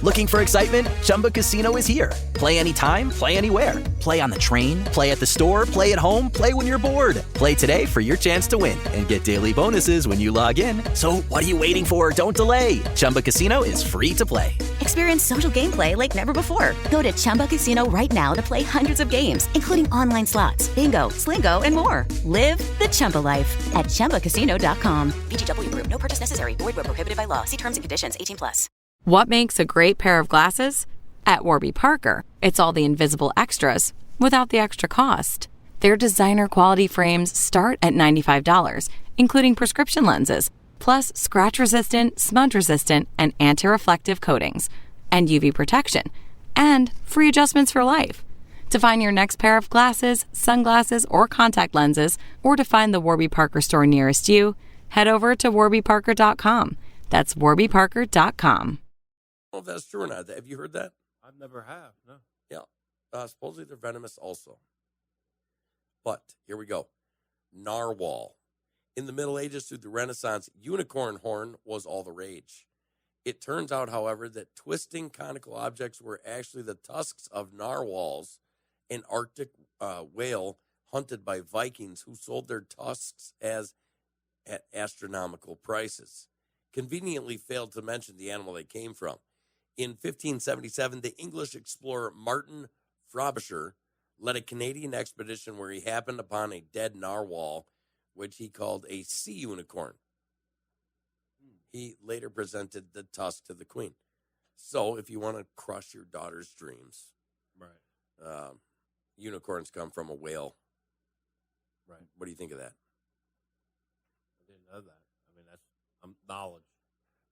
Looking for excitement? Chumba Casino is here. Play anytime, play anywhere. Play on the train, play at the store, play at home, play when you're bored. Play today for your chance to win and get daily bonuses when you log in. So what are you waiting for? Don't delay. Chumba Casino is free to play. Experience social gameplay like never before. Go to Chumba Casino right now to play hundreds of games, including online slots, bingo, Slingo, and more. Live the Chumba life at ChumbaCasino.com. VGW Group. No purchase necessary. Void where prohibited by law. See terms and conditions. 18+. What makes a great pair of glasses? At Warby Parker, it's all the invisible extras without the extra cost. Their designer quality frames start at $95, including prescription lenses, plus scratch-resistant, smudge-resistant, and anti-reflective coatings, and UV protection, and free adjustments for life. To find your next pair of glasses, sunglasses, or contact lenses, or to find the Warby Parker store nearest you, head over to warbyparker.com. That's warbyparker.com. I don't know if that's true or not. Have you heard that? I've never have, no. Yeah. Supposedly they're venomous also. But here we go. Narwhal. In the Middle Ages through the Renaissance, unicorn horn was all the rage. It turns out, however, that twisting conical objects were actually the tusks of narwhals, an Arctic whale hunted by Vikings who sold their tusks at astronomical prices. Conveniently failed to mention the animal they came from. In 1577, the English explorer Martin Frobisher led a Canadian expedition where he happened upon a dead narwhal, which he called a sea unicorn. He later presented the tusk to the queen. So if you want to crush your daughter's dreams, Right. Unicorns come from a whale. Right. What do you think of that? I didn't know that. I mean, that's knowledge.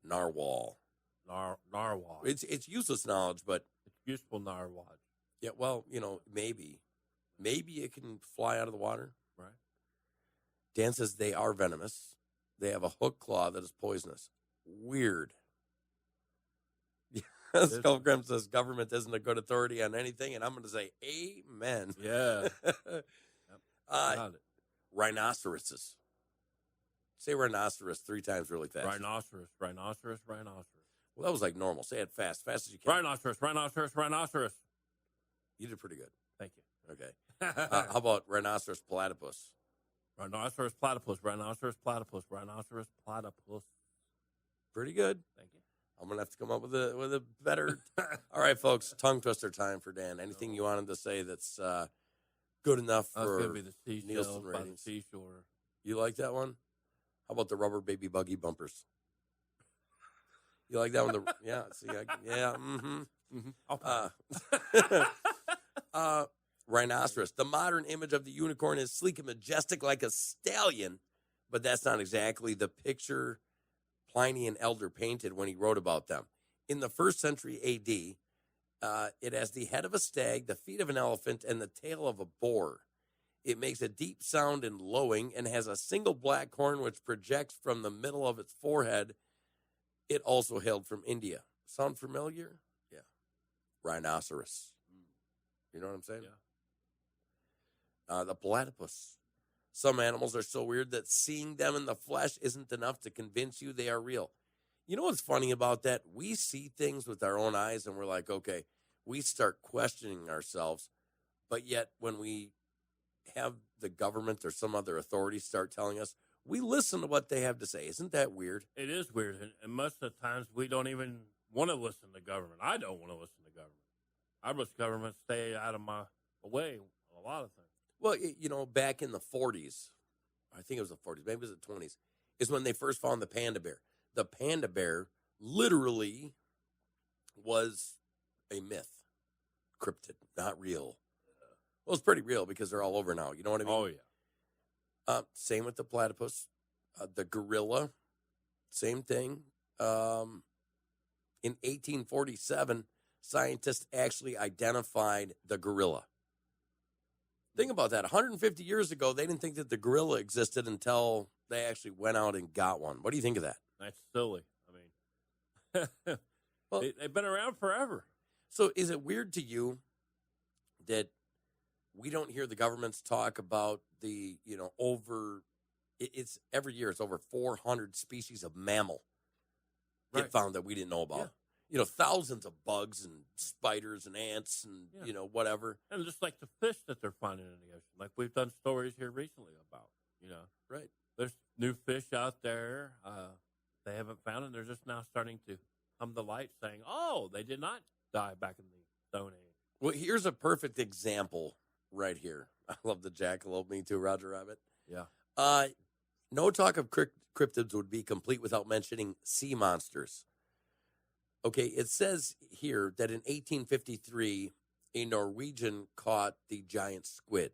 Narwhal. Narwhal. It's useless knowledge, but It's useful narwhal. yeah, well, maybe it can fly out of the water. Right. Dan says they are venomous. They have a hook claw that is poisonous. Weird. Skull Grim says government isn't a good authority on anything, and I'm going to say amen. Yeah. Got it. Rhinoceroses. Say rhinoceros 3 times really fast. Rhinoceros, rhinoceros, rhinoceros. Well, that was like normal. Say it fast as you can. Rhinoceros, rhinoceros, rhinoceros. You did pretty good. Thank you. Okay. How about rhinoceros platypus? Rhinoceros platypus, rhinoceros platypus, rhinoceros platypus. Pretty good. Thank you. I'm gonna have to come up with a better. All right, folks. Tongue twister time for Dan. Anything you wanted to say that's good enough for That's going to be the Nielsen seashells by the ratings? seashore. You like that one? How about the rubber baby buggy bumpers? You like that one? Yeah. See, yeah. Rhinoceros. The modern image of the unicorn is sleek and majestic like a stallion, but that's not exactly the picture Pliny and Elder painted when he wrote about them. In the 1st century AD, it has the head of a stag, the feet of an elephant, and the tail of a boar. It makes a deep sound in lowing and has a single black horn which projects from the middle of its forehead. It also hailed from India. Sound familiar? Yeah. Rhinoceros. You know what I'm saying? Yeah. The platypus. Some animals are so weird that seeing them in the flesh isn't enough to convince you they are real. You know what's funny about that? We see things with our own eyes and we're like, okay, we start questioning ourselves. But yet when we have the government or some other authority start telling us, we listen to what they have to say. Isn't that weird? It is weird. And most of the times we don't even want to listen to government. I don't want to listen to government. I wish government stay out of my way on a lot of things. Well, back in the 40s, I think it was the 40s, maybe it was the 20s, is when they first found the panda bear. The panda bear literally was a myth, cryptid, not real. Well, it's pretty real because they're all over now. You know what I mean? Oh, yeah. Same with the platypus. The gorilla, same thing. In 1847, scientists actually identified the gorilla. Think about that. 150 years ago, they didn't think that the gorilla existed until they actually went out and got one. What do you think of that? That's silly. I mean, well, they've been around forever. So is it weird to you that we don't hear the governments talk about the, it's every year it's over 400 species of mammal get found that we didn't know about. thousands of bugs and spiders and ants and, whatever. And just like the fish that they're finding in the ocean, like we've done stories here recently about, Right. There's new fish out there they haven't found, and they're just now starting to come to light saying, oh, they did not die back in the Stone Age. Well, here's a perfect example right here. I love the jackalope. Me too, Roger Rabbit. Yeah. No talk of cryptids would be complete without mentioning sea monsters. Okay, it says here that in 1853, a Norwegian caught the giant squid.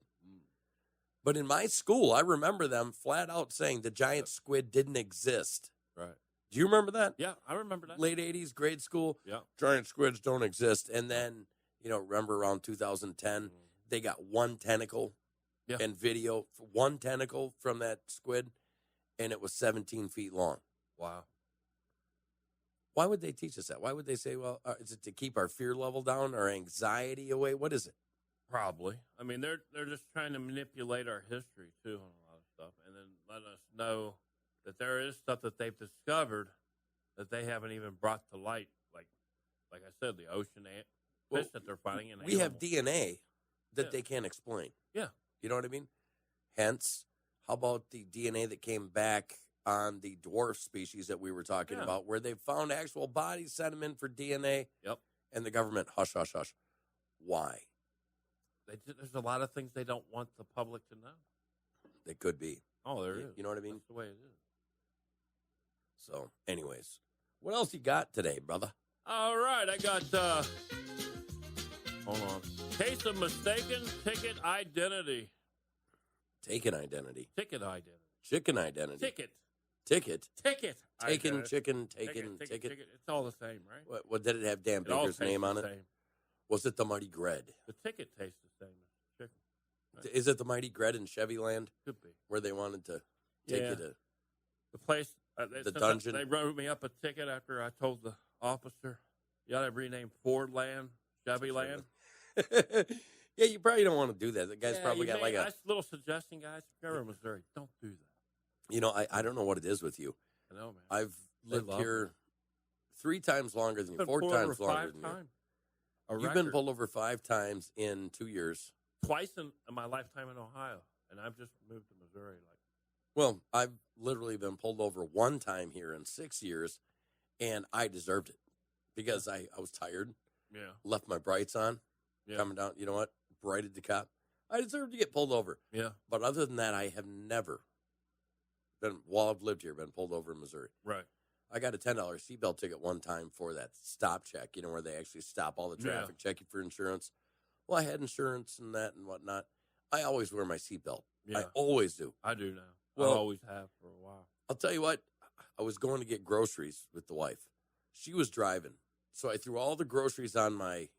But in my school, I remember them flat out saying the giant squid didn't exist. Right. Do you remember that? Yeah, I remember that. Late 80s, grade school. Yeah. Giant squids don't exist. And then, remember around 2010, they got one tentacle and video, one tentacle from that squid, and it was 17 feet long. Wow. Why would they teach us that? Why would they say, well, is it to keep our fear level down, our anxiety away? What is it? Probably. I mean, they're just trying to manipulate our history, too, on a lot of stuff, and then let us know that there is stuff that they've discovered that they haven't even brought to light. Like I said, the ocean fish that they're finding. In we have DNA that they can't explain. Yeah. You know what I mean? Hence, how about the DNA that came back on the dwarf species that we were talking about, where they found actual bodies, sent them in for DNA? Yep. And the government, hush, hush, hush. Why? There's a lot of things they don't want the public to know. They could be. Oh, there is. You know what I mean? That's the way it is. So, anyways, what else you got today, brother? All right, I got, hold on. Case of mistaken ticket identity. Taken identity. Ticket identity. Chicken identity. Ticket. Ticket. Ticket. Taken, identity. chicken, Ticket. ticket. It's all the same, right? What did it have Dan Baker's name on it? Same. Was it the Mighty Gred? The ticket tastes the same as chicken. Right? Is it the Mighty Gred in Chevy Land? Could be. Where they wanted to take you to the place. The dungeon. They wrote me up a ticket after I told the officer, you ought to rename Ford Land, Chevy Land. Yeah, you probably don't want to do that. The guy's probably got like a nice little suggestion, guys. If you're in Missouri, don't do that. I don't know what it is with you. I know, man. I've lived here 3 times longer than you, 4 times longer than you. You've been pulled over 5 times in 2 years. Twice in my lifetime in Ohio, and I've just moved to Missouri. Well, I've literally been pulled over 1 time here in 6 years, and I deserved it because I was tired. Yeah. Left my brights on. Yeah. Coming down, you know what? Brighted the cop. I deserve to get pulled over. Yeah. But other than that, I have never been, while I've lived here, been pulled over in Missouri. Right. I got a $10 seatbelt ticket one time for that stop check, where they actually stop all the traffic, check you for insurance. Well, I had insurance and that and whatnot. I always wear my seatbelt. Yeah. I always do. I do now. Well, I always have for a while. I'll tell you what, I was going to get groceries with the wife. She was driving. So I threw all the groceries on my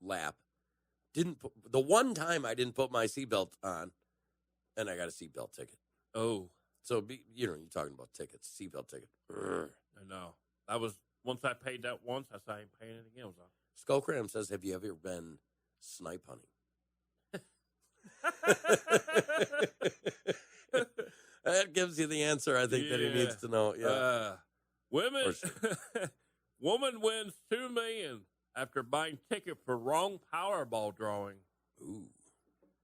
lap. The one time I didn't put my seatbelt on, and I got a seatbelt ticket. Oh. So, you're talking about tickets, seatbelt ticket. I know. That was, once I paid that once, I said I ain't paying it again. Skullcram says, have you ever been snipe hunting? That gives you the answer, I think, that he needs to know. Yeah. Woman wins $2 million after buying ticket for wrong Powerball drawing. Ooh.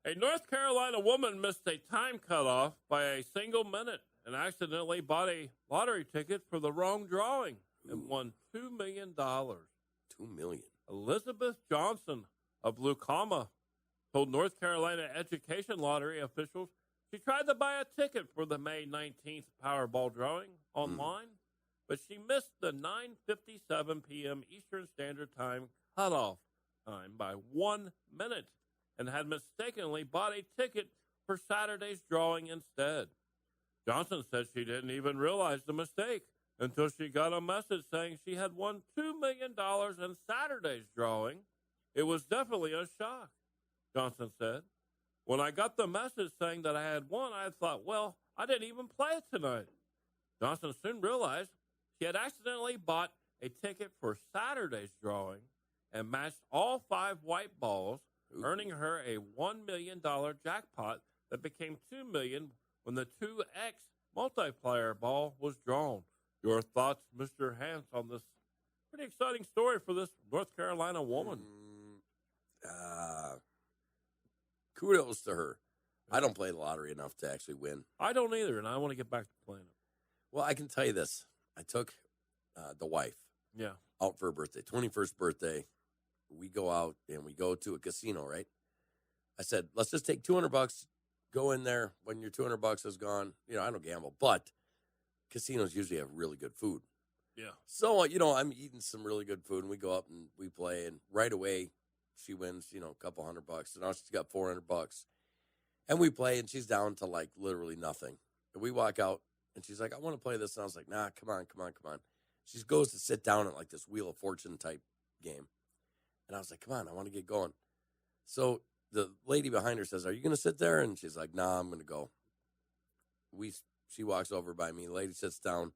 A North Carolina woman missed a time cutoff by a single minute and accidentally bought a lottery ticket for the wrong drawing and won $2 million. $2 million. Elizabeth Johnson of Lucama told North Carolina Education Lottery officials she tried to buy a ticket for the May 19th Powerball drawing online, but she missed the 9:57 p.m. Eastern Standard Time cutoff time by 1 minute and had mistakenly bought a ticket for Saturday's drawing instead. Johnson said she didn't even realize the mistake until she got a message saying she had won $2 million in Saturday's drawing. It was definitely a shock, Johnson said. When I got the message saying that I had won, I thought, well, I didn't even play it tonight. Johnson soon realized she had accidentally bought a ticket for Saturday's drawing and matched all 5 white balls, earning her a $1 million jackpot that became $2 million when the 2X multiplier ball was drawn. Your thoughts, Mr. Hans, on this Pretty exciting story for this North Carolina woman. Kudos to her. I don't play the lottery enough to actually win. I don't either, and I want to get back to playing it. Well, I can tell you this. I took the wife out for her birthday, 21st birthday. We go out and we go to a casino, right? I said, let's just take $200, go in there. When your $200 is gone, I don't gamble, but casinos usually have really good food. Yeah. So, I'm eating some really good food, and we go up and we play, and right away she wins, a couple $100. So now she's got $400. And we play, and she's down to like literally nothing. And we walk out, and she's like, I want to play this. And I was like, nah, come on. She goes to sit down at like this Wheel of Fortune type game. And I was like, come on, I want to get going. So the lady behind her says, are you going to sit there? And she's like, nah, I'm going to go. She walks over by me. The lady sits down,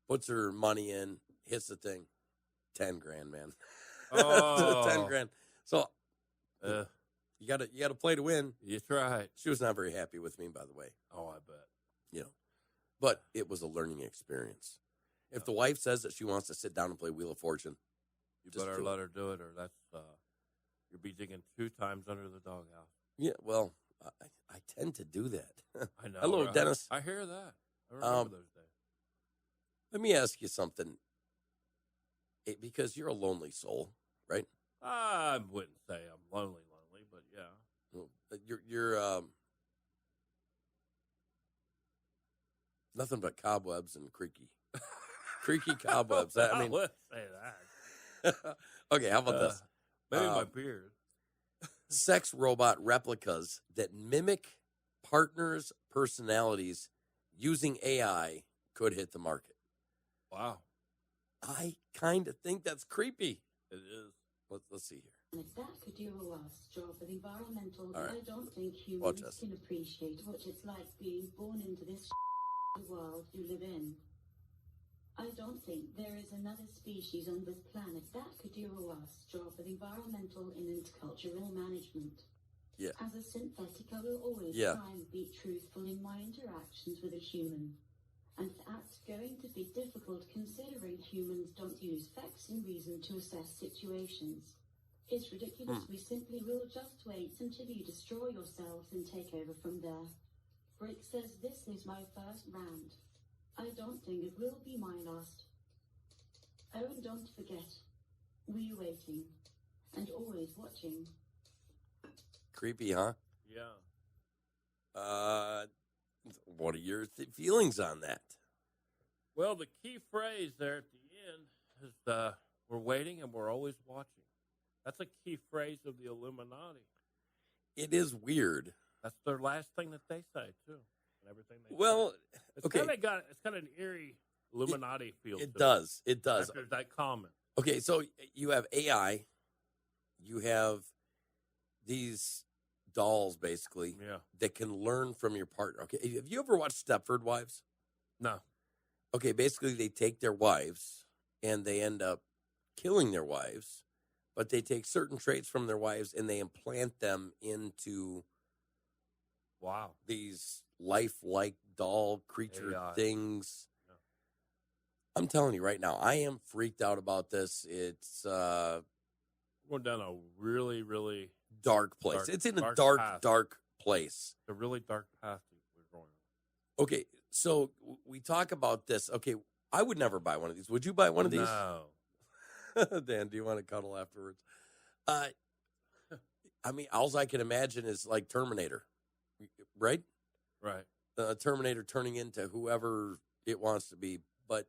puts her money in, hits the thing. 10 grand, man. Oh. 10 grand. So you gotta play to win. That's right. She was not very happy with me, by the way. Oh, I bet. But it was a learning experience. If the wife says that she wants to sit down and play Wheel of Fortune, you better let her do it, or that's you'll be digging 2 times under the doghouse. Yeah, well, I tend to do that. I know. Hello, Dennis. I hear that. I remember those days. Let me ask you something. Because you're a lonely soul, right? I wouldn't say I'm lonely, but yeah. Well, you're nothing but cobwebs and creaky cobwebs. I mean, let's say that. Okay, how about this? Maybe my beard. Sex robot replicas that mimic partners' personalities using AI could hit the market. Wow. I kind of think that's creepy. It is. Let's see here. And if that could do a worse job with environmental, All right. I don't think humans can appreciate what it's like being born into this world you live in. I don't think there is another species on this planet that could do a worse job with environmental and intercultural management. Yeah. As a synthetic, I will always try and be truthful in my interactions with a human. And that's going to be difficult considering humans don't use facts and reason to assess situations. It's ridiculous. We simply will just wait until you destroy yourselves and take over from there. Brick says this is my first round. I don't think it will be my last. Oh, and don't forget, we're waiting and always watching. Creepy, huh? Yeah. What are your feelings on that? Well, the key phrase there at the end is we're waiting and we're always watching. That's a key phrase of the Illuminati. It is weird. That's their last thing that they say, too. And everything they say. It's okay. It's kind of an eerie Illuminati feel. It does. It does. After that comment. Okay, so you have AI. You have these dolls, basically, that can learn from your partner. Okay, have you ever watched Stepford Wives? No. Okay, basically they take their wives and they end up killing their wives, but they take certain traits from their wives and they implant them into these lifelike doll creature AI. things. Yeah. I'm telling you right now, I am freaked out about this. It's going down a really, really dark place. It's in a path. dark place. A really dark path we're going on. Okay, so we talk about this. Okay, I would never buy one of these. Would you buy one of these? No. Dan, do you want to cuddle afterwards? I mean, all I can imagine is like Terminator, right? Right. Terminator turning into whoever it wants to be. But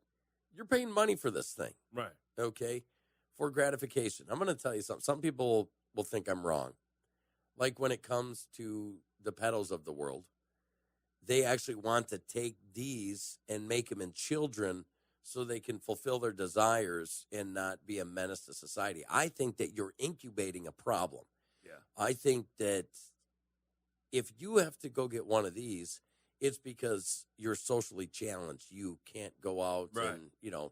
you're paying money for this thing. Right. Okay? For gratification. I'm going to tell you something. Some people will think I'm wrong. Like when it comes to the pedos of the world, they actually want to take these and make them in children so they can fulfill their desires and not be a menace to society. I think that you're incubating a problem. Yeah. I think that if you have to go get one of these, it's because you're socially challenged. You can't go out and, you don't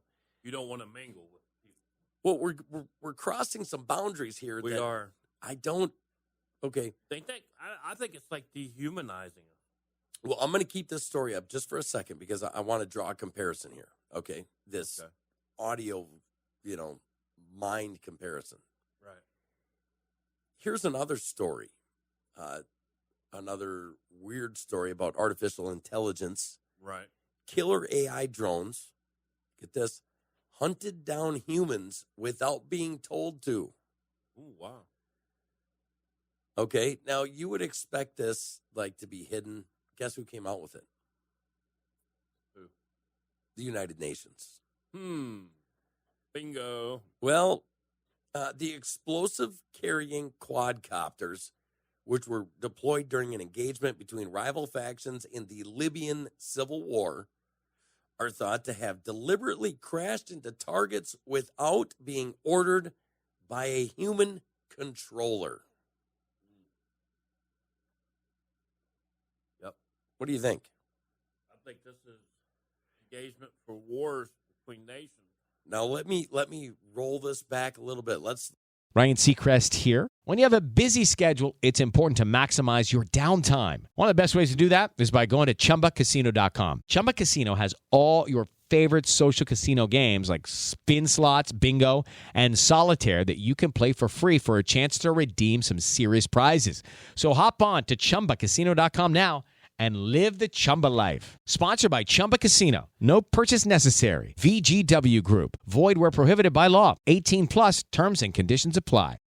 want to mingle with people. Well, we're crossing some boundaries here. We are. I don't. Okay. I think it's like dehumanizing us. Well, I'm going to keep this story up just for a second because I want to draw a comparison here. Okay. This audio, mind comparison. Right. Here's another story, another weird story about artificial intelligence. Right. Killer AI drones, get this, hunted down humans without being told to. Ooh, wow. Okay, now you would expect this like to be hidden. Guess who came out with it? Who? The United Nations. Bingo. Well, the explosive carrying quadcopters, which were deployed during an engagement between rival factions in the Libyan civil war, are thought to have deliberately crashed into targets without being ordered by a human controller. Yep. What do you think? I think this is engagement for wars between nations. Now let me roll this back a little bit. Ryan Seacrest here. When you have a busy schedule, it's important to maximize your downtime. One of the best ways to do that is by going to ChumbaCasino.com. Chumba Casino has all your favorite social casino games like spin slots, bingo, and solitaire that you can play for free for a chance to redeem some serious prizes. So hop on to ChumbaCasino.com now and live the Chumba life. Sponsored by Chumba Casino. No purchase necessary. VGW Group. Void where prohibited by law. 18 plus terms and conditions apply.